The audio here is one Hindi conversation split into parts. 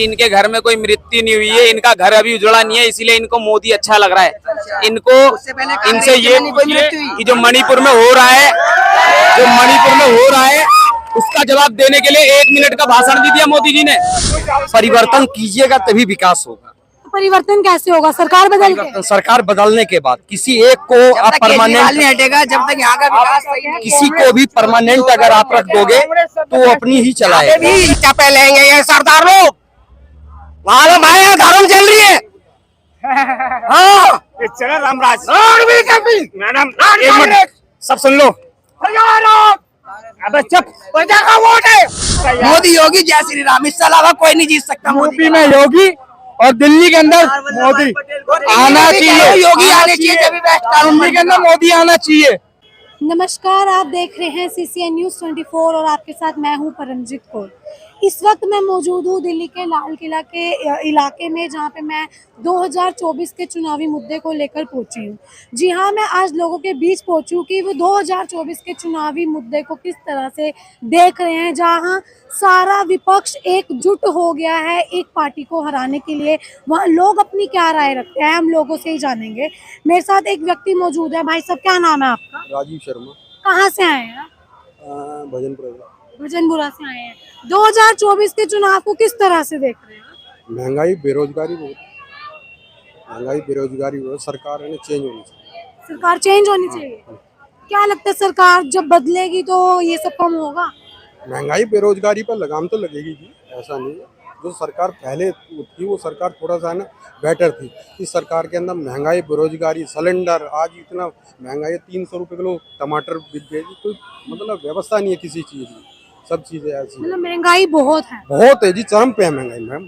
इनके घर में कोई मृत्यु नहीं हुई है, इनका घर अभी उजड़ा नहीं है, इसीलिए इनको मोदी अच्छा लग रहा है। इनको इनसे ये कि जो मणिपुर में हो रहा है, उसका जवाब देने के लिए 1 मिनट का भाषण दे दिया मोदी जी ने। परिवर्तन कीजिएगा तभी विकास होगा। परिवर्तन कैसे होगा? सरकार बदल के? सरकार बदलने के बाद किसी एक को आप परमानेंट नहीं हटेगा जब तक यहाँ का विकास किसी को भी परमानेंट अगर आप रख दोगे तो वो अपनी ही चलाए। भी चपे लेंगे ये सरदार लोग। वहाँ भाई धर्म चल रही है। हाँ चला रामराज मैडम एक मिनट सब सुन लो। अबे चुप, प्रजा का वोट है। मोदी योगी जय श्री राम, इससे अलावा कोई नहीं जीत सकता। यूपी में योगी और दिल्ली के अंदर मोदी आना चाहिए। योगी आने चाहिए, दिल्ली के अंदर मोदी आना चाहिए। नमस्कार, आप देख रहे हैं CCN News 24 और आपके साथ मैं हूं परमजीत कौर। इस वक्त मैं मौजूद हूँ दिल्ली के लाल किला के इलाके में, जहां पे मैं 2024 के चुनावी मुद्दे को लेकर पहुंची हूँ। जी हाँ, मैं आज लोगों के बीच पहुंची हूँ कि वो 2024 के चुनावी मुद्दे को किस तरह से देख रहे हैं, जहां सारा विपक्ष एकजुट हो गया है एक पार्टी को हराने के लिए। वहाँ लोग अपनी क्या राय रखते हैं, हम लोगों से ही जानेंगे। मेरे साथ एक व्यक्ति मौजूद है। भाई साहब, क्या नाम है आपका? राजीव शर्मा। कहाँ से आए हैं? भजनपुरा से आए हैं। 2024 के चुनाव को किस तरह से देख रहे हैं? महंगाई बेरोजगारी बहुत, सरकार है ना चेंज होनी चाहिए। सरकार चेंज होनी चाहिए। क्या लगता है सरकार जब बदलेगी तो ये सब कम होगा? महंगाई बेरोजगारी पर लगाम तो लगेगी जी, ऐसा नहीं है। जो सरकार पहले थी वो सरकार थोड़ा सा ना बेटर थी। इस सरकार के अंदर महंगाई बेरोजगारी सिलेंडर आज इतना महंगाई है, 300 रुपये किलो टमाटर बिक गए। कोई मतलब व्यवस्था नहीं है किसी चीज़ की, सब चीज़ें ऐसी मतलब महंगाई बहुत है जी, चरम पे है महंगाई मैम।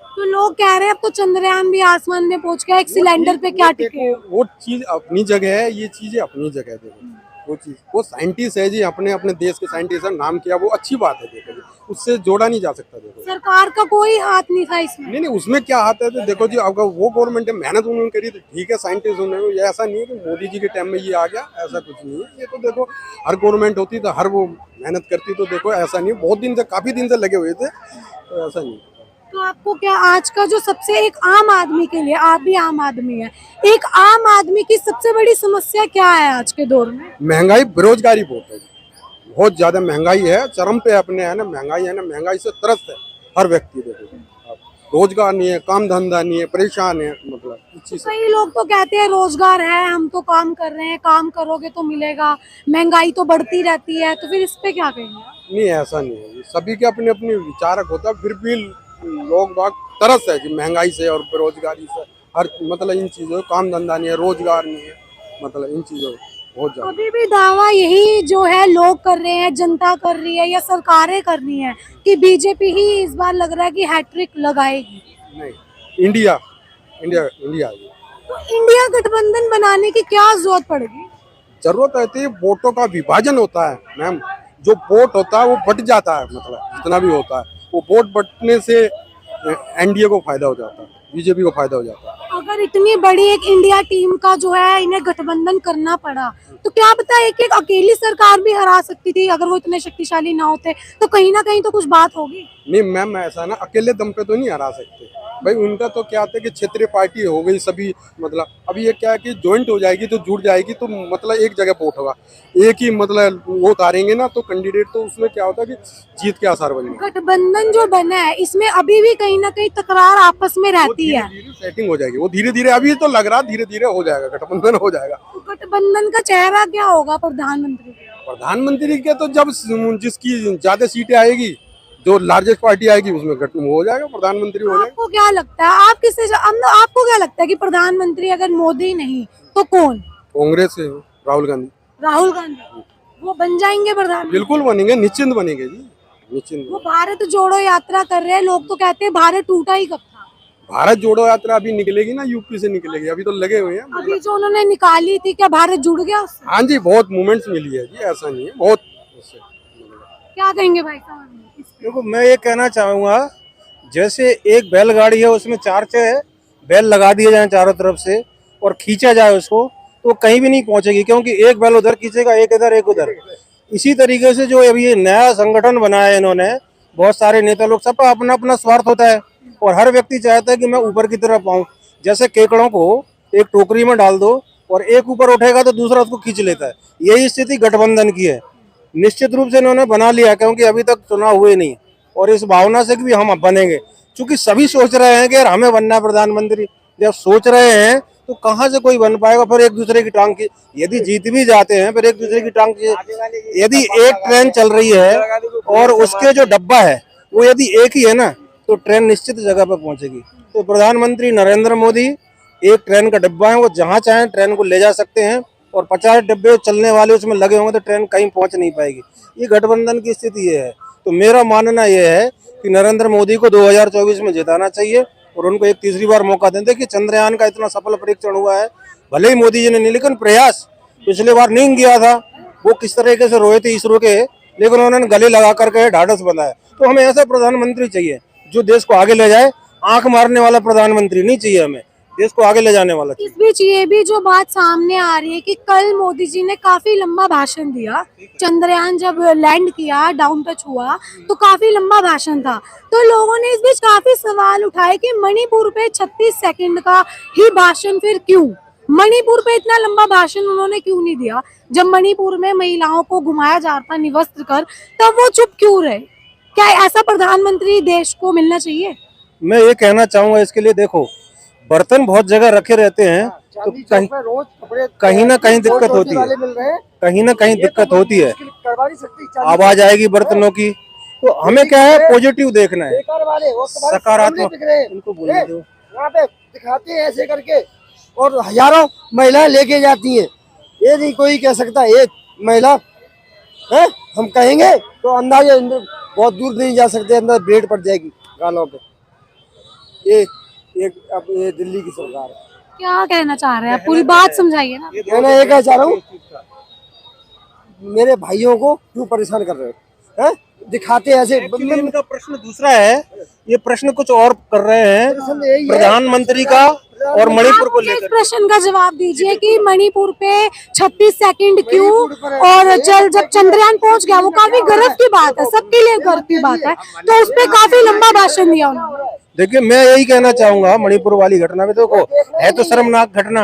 तो लोग कह रहे हैं अब तो चंद्रयान भी आसमान में पहुंच गया, एक सिलेंडर पे क्या टिके। वो चीज़ अपनी जगह है, ये चीज़ें अपनी जगह है। देखो वो चीज़, वो साइंटिस्ट है जी, अपने अपने देश के साइंटिस्ट है, नाम किया, वो अच्छी बात है। देखो जी, उससे जोड़ा नहीं जा सकता। देखो सरकार का कोई हाथ नहीं था इसमें। नहीं, उसमें क्या हाथ है? तो देखो जी, अगर वो गवर्नमेंट है, मेहनत उन्होंने करी तो ठीक है, साइंटिस्ट उन्होंने, ये ऐसा नहीं है कि मोदी जी के टाइम में ये आ गया, ऐसा कुछ नहीं है। ये तो देखो हर गवर्नमेंट होती तो हर वो मेहनत करती, तो देखो ऐसा नहीं, बहुत दिन से, काफी दिन से लगे हुए थे, तो ऐसा नहीं। तो आपको क्या आज का जो सबसे एक आम आदमी के लिए, आप भी आम आदमी है, एक आम आदमी की सबसे बड़ी समस्या क्या है आज के दौर में? महंगाई बेरोजगारी बहुत है, बहुत ज्यादा महंगाई है, चरम पे अपने है ना, महंगाई है ना, महंगाई से त्रस्त है हर व्यक्ति। देखो रोजगार नहीं है, काम धंधा नहीं है, परेशान है, मतलब इसी से। कई लोग तो कहते हैं रोजगार है, हम तो काम कर रहे हैं, काम करोगे तो मिलेगा, महंगाई तो बढ़ती रहती है, तो फिर इस पे क्या कहेंगे? नहीं, ऐसा नहीं है, सभी के अपने अपने विचारक होता है, फिर भी लोग बाग तरस है कि महंगाई से और बेरोजगारी से, हर मतलब इन चीजों, काम धंधा नहीं है, रोजगार नहीं है, मतलब इन चीजों बहुत ज्यादा। अभी भी दावा यही जो है लोग कर रहे हैं, जनता कर रही है या सरकारें कर रही हैं कि बीजेपी ही इस बार लग रहा है कि हैट्रिक लगाएगी। नहीं, इंडिया इंडिया इंडिया तो इंडिया गठबंधन बनाने की क्या जरूरत पड़ेगी? जरूरत रहती है, वोटों का विभाजन होता है मैम। जो वोट होता है वो बट जाता है, मतलब जितना भी होता है वो वोट बटने से एनडीए को फायदा हो जाता है, बीजेपी को फायदा हो जाता है। अगर इतनी बड़ी एक इंडिया टीम का जो है इन्हें गठबंधन करना पड़ा, तो क्या पता एक एक अकेली सरकार भी हरा सकती थी। अगर वो इतने शक्तिशाली ना होते तो कहीं ना कहीं तो कुछ बात होगी। नहीं मैम, ऐसा ना अकेले दम पे तो नहीं हरा सकते भाई। उनका तो क्या आता है कि क्षेत्रीय पार्टी हो गई सभी, मतलब अभी ये क्या है कि ज्वाइंट हो जाएगी तो जुड़ जाएगी, तो मतलब एक जगह वोट होगा, एक ही मतलब वो उतारेंगे ना तो कैंडिडेट, तो उसमें क्या होता है कि जीत के आसार बनेंगे। गठबंधन जो बना है इसमें अभी भी कहीं ना कहीं तकरार आपस में रहती है। सेटिंग हो जाएगी, वो धीरे धीरे, अभी तो लग रहा धीरे धीरे हो जाएगा, गठबंधन हो जाएगा। तो गठबंधन का चेहरा क्या होगा प्रधानमंत्री के तो जब जिसकी ज्यादा सीटें आएगी, जो लार्जेस्ट पार्टी आएगी, उसमें हो जाएगा, प्रधानमंत्री हो जाएगा। आपको क्या लगता है, आप किससे, आपको क्या लगता है कि प्रधानमंत्री अगर मोदी नहीं तो कौन? कांग्रेस से राहुल गांधी वो बन जाएंगे प्रधानमंत्री? बिल्कुल बनेंगे, निश्चिंत बनेंगे जी, निश्चिंत। वो भारत जोड़ो यात्रा कर रहे हैं, लोग तो कहते हैं भारत टूटा ही कब था। भारत जोड़ो यात्रा अभी निकलेगी ना, यूपी से निकलेगी, अभी तो लगे हुए हैं। अभी जो उन्होंने निकाली थी, क्या भारत जुड़ गया उससे? हाँ जी, बहुत मूवमेंट्स मिली है जी, ऐसा नहीं है, बहुत। क्या कहेंगे भाई साहब? देखो, मैं ये कहना चाहूँगा, जैसे एक बैलगाड़ी है उसमें 4 बैल लगा दिए जाए चारों तरफ से और खींचा जाए उसको, तो कहीं भी नहीं पहुंचेगी, क्योंकि एक बैल उधर खींचेगा, एक इधर एक उधर। इसी तरीके से जो अभी ये नया संगठन बनाया है इन्होंने, बहुत सारे नेता लोग, सबका अपना अपना स्वार्थ होता है। और हर व्यक्ति चाहता है कि मैं ऊपर की तरफ आऊं। जैसे केकड़ों को एक टोकरी में डाल दो और एक ऊपर उठेगा तो दूसरा उसको खींच लेता है, यही स्थिति गठबंधन की है। निश्चित रूप से इन्होंने बना लिया, क्योंकि अभी तक चुनाव हुए नहीं, और इस भावना से कि भी हम अब बनेंगे, क्योंकि सभी सोच रहे हैं कि यार हमें बनना है प्रधानमंत्री। जब सोच रहे हैं तो कहाँ से कोई बन पाएगा? फिर एक दूसरे की टांग की, यदि जीत भी जाते हैं फिर एक दूसरे की टांग की। यदि एक ट्रेन चल रही है और उसके जो डब्बा है वो यदि एक ही है ना, तो ट्रेन निश्चित जगह पर पहुंचेगी। तो प्रधानमंत्री नरेंद्र मोदी एक ट्रेन का डब्बा है, वो जहाँ चाहे ट्रेन को ले जा सकते हैं, और 50 डब्बे चलने वाले उसमें लगे होंगे तो ट्रेन कहीं पहुंच नहीं पाएगी। ये गठबंधन की स्थिति ये है। तो मेरा मानना ये है कि नरेंद्र मोदी को 2024 में जिताना चाहिए और उनको एक तीसरी बार मौका दें। देखिए चंद्रयान का इतना सफल परीक्षण हुआ है, भले ही मोदी जी ने नहीं, लेकिन प्रयास पिछले बार नहीं किया था। वो किस तरीके से रोए थे इसरो के, लेकिन उन्होंने गले लगा करके ढाढ़स बनाया। तो हमें ऐसा प्रधानमंत्री चाहिए जो देश को आगे ले जाए। आंख मारने वाला प्रधानमंत्री नहीं चाहिए हमें, देश को आगे ले जाने वाला चाहिए। इस बीच ये भी जो बात सामने आ रही है कि कल मोदी जी ने काफी लंबा भाषण दिया, चंद्रयान जब लैंड किया, डाउन टच हुआ तो काफी लंबा भाषण था। तो लोगों ने इस बीच काफी सवाल उठाए कि मणिपुर पे 36 सेकंड का ही भाषण फिर क्यों? मणिपुर पे इतना लंबा भाषण उन्होंने क्यों नहीं दिया? जब मणिपुर में महिलाओं को घुमाया जा रहा था निवस्त्र कर, तब वो चुप क्यों रहे? क्या ऐसा प्रधानमंत्री देश को मिलना चाहिए? मैं ये कहना चाहूंगा इसके लिए, देखो बर्तन बहुत जगह रखे रहते हैं तो कहीं ना कहीं दिक्कत होती है, कहीं ना कहीं दिक्कत होती है, आवाज आएगी बर्तनों की। तो हमें क्या है, पॉजिटिव देखना है, सकारात्मक। इनको बोलने दो। वहाँ पे दिखाते हैं ऐसे करके और हजारों महिलाएं लेके जाती हैं। ये नहीं कोई कह सकता एक महिला है, हम कहेंगे तो अंदाजा बहुत दूर नहीं जा सकते, अंदर ब्लेड पड़ जाएगी गालों पे। अब ये दिल्ली की सरकार है। क्या कहना चाह रहे हैं? पूरी बात समझाइए ना। कहना ये कह चाह रहा हूँ, मेरे भाइयों को क्यों परेशान कर रहे हो? हैं? दिखाते ऐसे। इनका प्रश्न दूसरा है, ये प्रश्न कुछ और कर रहे हैं प्रधानमंत्री का और मणिपुर को लेकर। इस प्रश्न का जवाब दीजिए कि मणिपुर पे 36 सेकंड क्यों, और जब चंद्रयान पहुंच गया, वो काफी गर्व की बात है, सबके लिए गर्व की बात है, तो उस पे काफी लंबा भाषण दिया उन्होंने। देखिए मैं यही कहना चाहूंगा, मणिपुर वाली घटना में देखो है तो शर्मनाक घटना,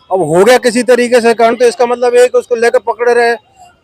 अब हो गया किसी तरीके से कांड, तो इसका मतलब है कि उसको लेकर पकड़े रहे।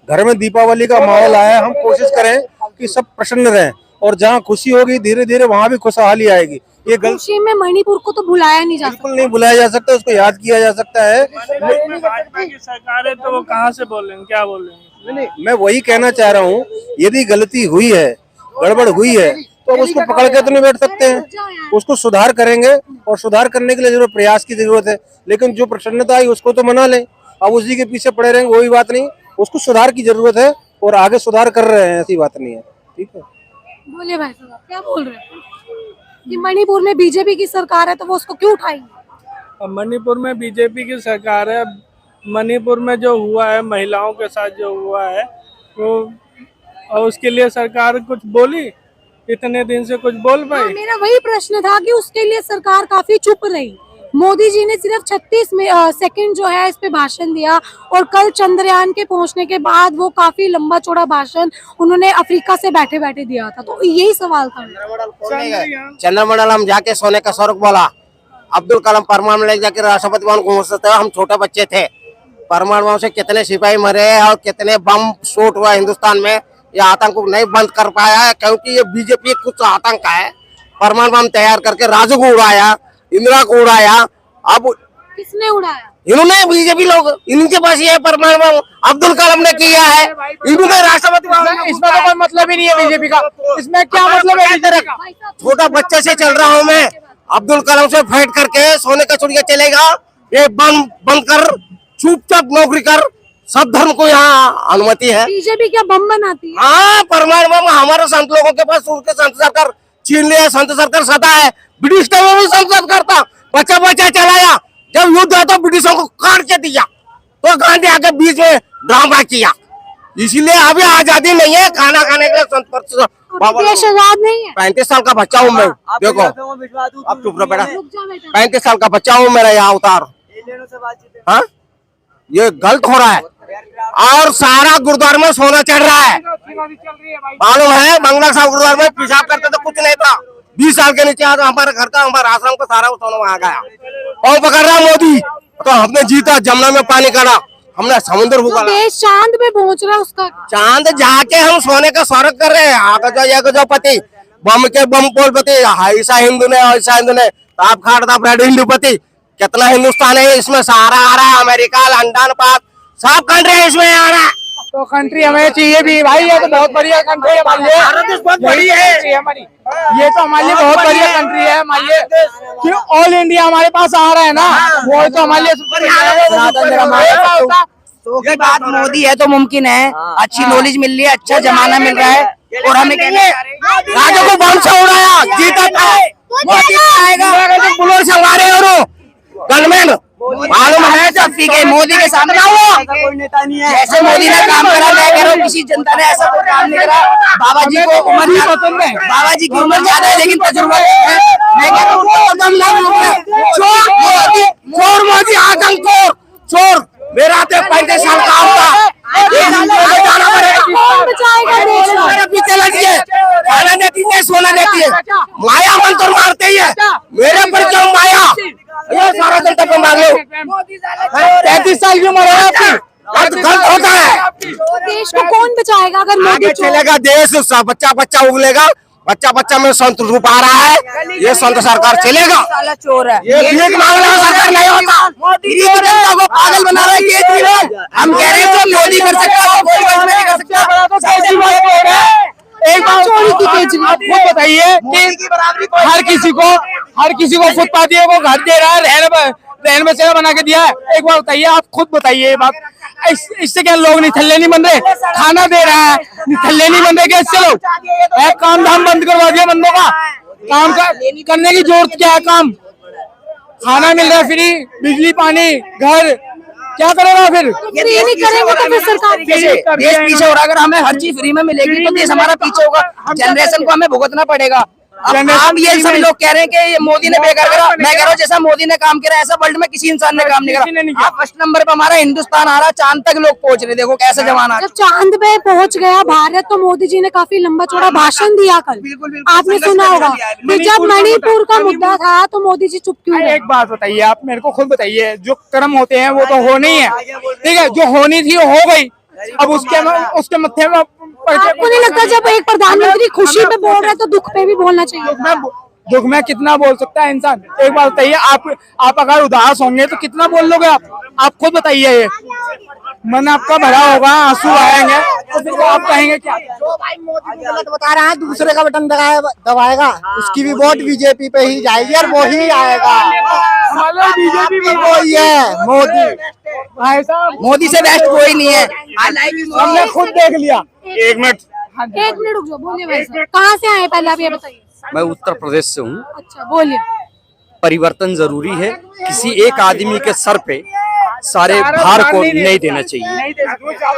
घर में दीपावली का माहौल आया, हम कोशिश करें कि सब प्रसन्न रहें, और जहाँ खुशी होगी धीरे धीरे वहाँ भी खुशहाली आएगी। ये खुशी में मणिपुर को तो भुलाया नहीं जा सकता, बिल्कुल नहीं भुलाया जा सकता, उसको याद किया जा सकता है। भाजपा की सरकार है तो वो कहाँ से बोलेंगे, क्या बोलेंगे? मैं वही कहना चाह रहा हूँ, यदि गलती हुई है, गड़बड़ हुई है, तो उसको पकड़ के तो नहीं बैठ सकते हैं, उसको सुधार करेंगे, और सुधार करने के लिए जरूर प्रयास की जरूरत है। लेकिन जो प्रसन्नता आई उसको तो मना लें, अब उसी के पीछे पड़े रहेंगे वही बात नहीं, उसको सुधार की जरूरत है, और आगे सुधार कर रहे हैं, ऐसी बात नहीं है। ठीक है, बोलिए भाई साहब, आप क्या बोल रहे हैं कि मणिपुर में बीजेपी की सरकार है तो वो उसको क्यों उठाएंगे? मणिपुर में बीजेपी की सरकार है, मणिपुर में जो हुआ है महिलाओं के साथ जो हुआ है वो, और उसके लिए सरकार कुछ बोली? इतने दिन से कुछ बोल पाई? मेरा वही प्रश्न था कि उसके लिए सरकार काफी चुप रही। मोदी जी ने सिर्फ 36 सेकंड जो है इस पे भाषण दिया, और कल चंद्रयान के पहुंचने के बाद वो काफी लंबा चौड़ा भाषण उन्होंने अफ्रीका से बैठे बैठे दिया था। तो यही सवाल था। चंद्रमंडल हम जाके सोने का स्वर्ग बोला, अब्दुल कलाम परमाणु ले जाके राष्ट्रपति भवन घूम सकते, हम छोटे बच्चे थे। परमाणु बम से कितने सिपाही मरे और कितने बम शूट हुआ हिंदुस्तान में, ये आतंक को नहीं बंद कर पाया है, क्योंकि ये बीजेपी कुछ आतंक है। परमाणु बम तैयार करके राजू को उड़ाया, इंदिरा को उड़ाया। अब किसने उड़ाया? इन्होंने, बीजेपी लोग, इनके पास ये परमाणु बम अब्दुल कलाम ने किया है, इन्होंने राष्ट्रपति भवन। इसमें तो कोई मतलब ही नहीं है बीजेपी का, इसमें क्या मतलब है? छोटा बच्चे से चल रहा हूँ मैं, अब्दुल कलाम से फाइट करके सोने का चिड़िया चलेगा। ये बम बंद कर, चुपचाप नौकरी कर, सब धर्म को यहाँ अनुमति है। बीजेपी क्या बम बनाती है? हाँ, परमाणु बम हमारे संत लोगों के पास, उनके संत सरकार छीन लिया। संत सरकार सदा है, ब्रिटिश टाइम में भी संत सरकार था, बच्चा बच्चा चलाया। जब युद्ध आता ब्रिटिशों को काट के दिया, तो गांधी आके बीच में ड्रामा किया। इसीलिए अभी आजादी नहीं है, खाना खाने के लिए देश आजाद नहीं है। 35 साल का बच्चा हूँ मैं, देखो अब चुप रहो बेटा, 35 साल का बच्चा हूँ, मेरा यहाँ उतार। हाँ, ये गलत हो रहा है, और सारा गुरुद्वारा में सोना चढ़ रहा है। मालूम है, बंगला साहब गुरुद्वारा में पेशाब करते तो कुछ नहीं था, 20 साल के नीचे आया तो हमारे घर का, हमारा आश्रम का सारा सोना वहां गया। और पकड़ रहा मोदी, तो हमने जीता, जमुना में पानी काढ़ा, हमने समुद्र जो भूखा। देश चांद पे पहुंच रहा है उसका चांद जाके हम सोने का स्वर्ग कर रहे हैं। आगे जो पति बम के बम पोलपति, ऐसा हिंदू ने ऐसा हिंदू ने ताप खाटता फ्रेड हिंदूपति। कितना हिंदुस्तान है इसमें, सारा आ रहा है, अमेरिका, लंदन, पाक सब कंट्री इसमें आ रहा है। तो कंट्री हमें चाहिए भी भाई, ये तो बहुत बढ़िया कंट्री है हमारे लिए। भारत देश बहुत बड़ी है हमारी, ये तो हमारे लिए बहुत बढ़िया कंट्री है हमारे लिए, कि ऑल इंडिया हमारे पास आ रहा है ना, वो तो हमारे लिए की बात मोदी है तो मुमकिन है, अच्छी नॉलेज मिल रही है, अच्छा जमाना मिल रहा है। और हमें राजों को बम से उड़ाया, जीता था मोदी आएगा, बुलेट से मारे और गनमैन मालूम है जब के मोदी के सामने कोई नेता नहीं है। जैसे मोदी ने काम करा, मैं कह रहा हूँ किसी जनता ने ऐसा कोई काम नहीं करा। बाबा जी को उम्र बाबा जी की उम्र ज्यादा है लेकिन तजुर्बा है। मैं कह रहा हूँ चोर मोदी, आतंकखोर चोर, मेरा तो 35 साल का होगा। कौन बचाएगा देश को? मेरे पीछे लगी है, खाना देती है, सोना देती है, माया मंत्र मारते ही है, मेरे पर क्यों माया? ये सारा जनता पे मार लो। 35 साल की उम्र है आपकी, गलत होता है। देश को कौन बचाएगा अगर मोदी आगे चलेगा देश, बच्चा बच्चा उगलेगा, बच्चा बच्चा में संत रूप आ रहा है, ये संत सरकार चलेगा। चोर है ये भीख मांगने वाला सरकार नहीं होता, जनता को पागल बना रहे हैं केजरीवाल। हम कह रहे हैं जो मोदी कर सकता है कोई कुछ नहीं कर सकता। एक बात केजरीवाल खुद बताइए कि हर किसी को फुटपाथी है वो घर दे रहा है, रहन बसेरा बना के दिया है। एक बार बताइए, आप खुद बताइए ये बात, इससे क्या लोग निठल्ले नहीं बन रहे? खाना दे रहा है, निठल्ले नहीं बन रहे क्या इससे लोग? काम धाम बंद करवा दिया बंदों का, काम करने की जरूरत क्या है? काम खाना मिल रहा है फ्री, बिजली पानी घर, क्या करेगा फिर? ये नहीं करेंगे तो फिर सरकार देश पीछे हो रहा है। अगर हमें हर चीज फ्री में मिलेगी तो देश हमारा पीछे होगा, जनरेशन को हमें भुगतना पड़ेगा। अब ये सभी लोग कह रहे हैं कि ये मोदी ने बेकार करा, मैं कह रहा हूँ जैसा मोदी ने काम करा ऐसा वर्ल्ड में किसी इंसान ने काम नहीं करा। आप फर्स्ट नंबर पे हमारा हिंदुस्तान आ रहा, चांद तक लोग पहुंच रहे, देखो कैसा जमाना। जब चांद पे पहुंच गया भारत तो मोदी जी ने काफी लंबा चौड़ा भाषण दिया कल, आपने सुना होगा। फिर जब मणिपुर का मुद्दा था तो मोदी जी चुप क्यों रहे? एक बात बताइए, आप मेरे को खुद बताइए, जो कर्म होते हैं वो तो हो नहीं है, ठीक है, जो होनी थी वो हो गई, अब उसके मत्थे में आपको नहीं लगता जब एक प्रधानमंत्री खुशी पे बोल रहे तो दुख पे भी बोलना चाहिए? दुख में कितना बोल सकता है इंसान? एक बात बताइए, आप अगर उदास होंगे तो कितना बोल लोगे आप खुद बताइए। ये मन आपका भरा होगा, आंसू आएंगे तो फिर आप कहेंगे क्या? जो भाई मोदी गलत बता रहा है दूसरे का बटन दबाएगा, उसकी भी वोट बीजेपी पे ही जाएगी और वो ही आएगा। बीजेपी वही है मोदी, भाई साहब मोदी से बेस्ट कोई नहीं है। हमने खुद देख लिया। एक मिनट, एक मिनट रुक जाओ, बोलिए भाई साहब, कहाँ से आए पहले आप ये बताइए। मैं उत्तर प्रदेश से हूँ। अच्छा बोलिए। परिवर्तन जरूरी है, किसी एक आदमी के सर पे सारे भार को नहीं देना चाहिए।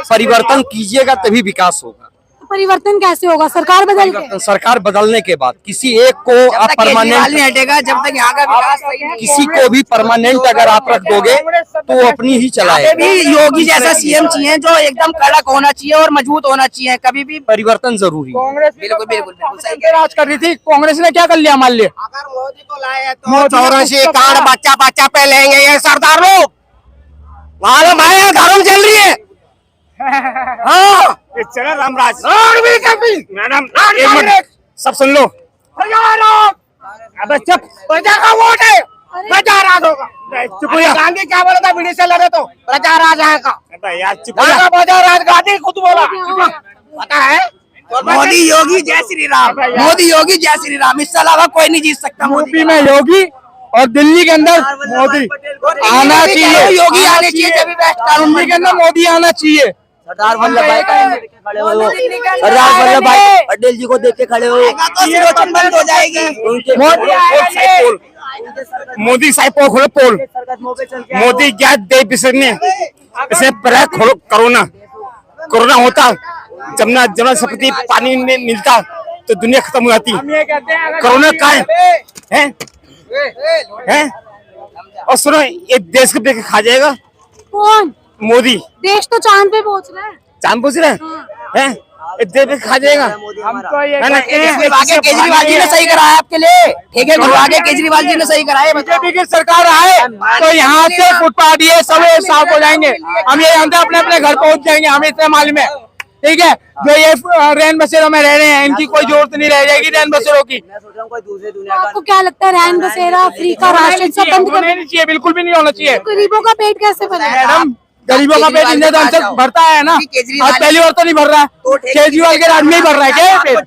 परिवर्तन कीजिएगा तभी विकास होगा। परिवर्तन कैसे होगा? सरकार बदल के? सरकार बदलने के बाद किसी एक को आप परमानेंट नहीं हटेगा जब तक यहाँ का विकास सही नहीं। किसी को भी परमानेंट अगर आप रख दोगे तो वो अपनी ही चलाएगा। भी योगी जैसा सीएम चाहिए जो एकदम कड़क होना चाहिए और मजबूत होना चाहिए, कभी भी परिवर्तन जरूरी है। कांग्रेस बिल्कुल बिल्कुल सही राज कर रही थी, कांग्रेस ने क्या कर लिया मान लिया? अगर मोदी को लाए तो 84 कार्ड बच्चा बच्चा पे लेंगे ये सरदार लोग, मालूम है धर्म चल रही है। हाँ चला रामराज मैडम एक मिनट सब सुन लो। अबे चुप, प्रजा का वोट है, प्रजा राज होगा। गांधी क्या बोला था विदेश से लड़े तो प्रजा राज आएगा यार चुप प्रजा राज, गांधी खुद बोला, पता है। मोदी योगी जय श्री राम, मोदी योगी जय श्री राम, इससे अलावा कोई नहीं जीत सकता। यूपी में योगी और दिल्ली के अंदर मोदी आना चाहिए, योगी आने चाहिए जब दिल्ली के अंदर मोदी आना चाहिए। सरदार वल्लभ भाई सरदार वल्लभ भाई पटेल जी को देख के खड़े हो, तो सिरोचन बंद हो जाएगी। मोदी साहेब को खोलो पोल, मोदी क्या दे बिसरने इसे पहले खोलो। कोरोना होता जमुना सपति पानी में मिलता तो दुनिया खत्म हो जाती। कोरोना का है और सुनो ये देश को देख खा जाएगा कौन? मोदी। देश तो चांद पे पहुंच रहा है। चांद पूछ रहे हैं दे भी खा जाएगा। हमको ये है ना? खुलवा के केजरीवाल जी ने सही कराया आपके लिए, ठीक है, खुलवा के केजरीवाल जी ने सही कराया। बीजेपी की सरकार आए तो यहाँ से फुटपाथ ये सब साफ हो जाएंगे, हम ये जानते हैं, अपने अपने घर पहुंच जाएंगे, हमें इतना मालूम है, ठीक है। जो ये रैन बसेरों में रह रहे हैं इनकी कोई जरूरत नहीं रह जाएगी रैन बसेरों की। तो आपको क्या लगता है रैन बसेरा फ्री का राशन सब बंद कर नहीं चाहिए, बिल्कुल भी नहीं होना चाहिए। गरीबों का पेट कैसे भरेगा? मैडम गरीबों का पेट इंदिरा दान से भरता है ना, आज पहली बार तो नहीं भर रहा है, केजरीवाल के राज में ही भर रहा है क्या ये पेट?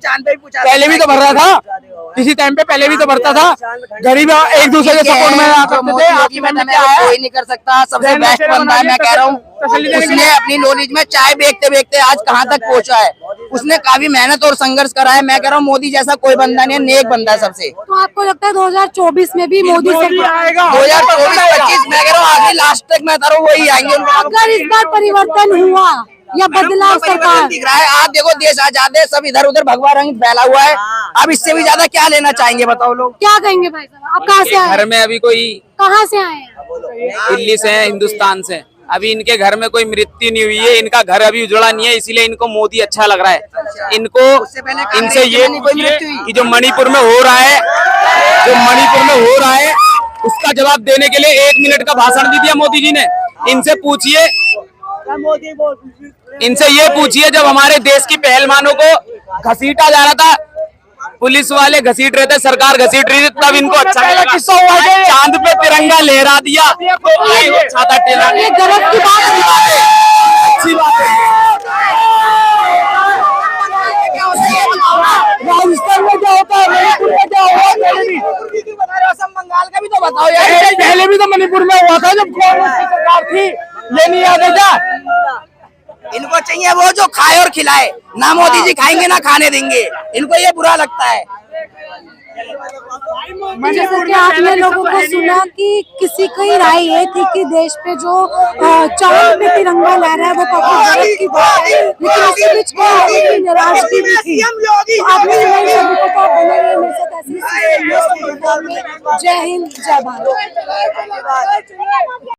पहले भी तो भर रहा था, किसी टाइम पे पहले भी तो भरता था। गरीब एक दूसरे के सपोर्ट में आ सकते थे। आपकी मैडम में क्या है, कोई नहीं कर सकता, सबसे बेस्ट बंदा है, मैं कह रहा हूँ। उसने अपनी नॉलेज में चाय बेचते बेचते आज कहाँ तक पहुँचा है, उसने काफी मेहनत और संघर्ष करा है। मैं कह रहा हूँ मोदी जैसा कोई बंदा नहीं है, नेक बंदा है सबसे। तो आपको लगता है 2024 में भी मोदी सरकार आएगा 2024-25 मैं कह रहा हूँ आखिरी लास्ट तक मैं कह रहा हूँ वही आएंगे। अगर इस बार परिवर्तन हुआ या बदलाव सरकार दिख रहा है, आप देखो देश आजाद है, सब इधर उधर भगवा रंग फैला हुआ है, अब इससे भी ज्यादा क्या लेना चाहेंगे बताओ लोग। क्या कहेंगे भाई साहब? आप कहाँ से आए? घर में अभी कोई कहाँ से आए हैं? दिल्ली से है, हिंदुस्तान से। अभी इनके घर में कोई मृत्यु नहीं हुई है, इनका घर अभी उजड़ा नहीं है, इसीलिए इनको मोदी अच्छा लग रहा है। इनको इनसे ये पूछिए कि जो मणिपुर में हो रहा है, जो मणिपुर में हो रहा है उसका जवाब देने के लिए 1 मिनट का भाषण दे दिया मोदी जी ने। इनसे पूछिए, इनसे ये पूछिए जब हमारे देश की पहलवानों को घसीटा जा रहा था, पुलिस वाले घसीट रहे थे, सरकार घसीट रही थी, तब इनको अच्छा लगा। किस्सा हुआ है, चांद पे तिरंगा लहरा दिया तो आए वो छाता टेला। ये गलत की बात है। अच्छी बात है। राजस्थान में क्या होता है, मणिपुर में क्या हुआ, बंगाल का भी तो बताओ यार। पहले भी तो मणिपुर में हुआ था जब कांग्रेस की सरकार थी, ये नहीं याद है क्या? इनको चाहिए वो जो खाए और खिलाए, ना मोदी जी खाएंगे ना खाने देंगे, इनको ये बुरा लगता है। जैसे कि आपने लोगों को सुना कि किसी की राय ये थी कि देश पे जो चांद पे तिरंगा लहरा है वो काफी गलत की बात है, लेकिन उसके बीच कोई नाराजगी भी थी। तो आपने सुनाई सभी को, आप बने रहिए मेरे साथ ऐसे ही। जय हिंद, जय भारत।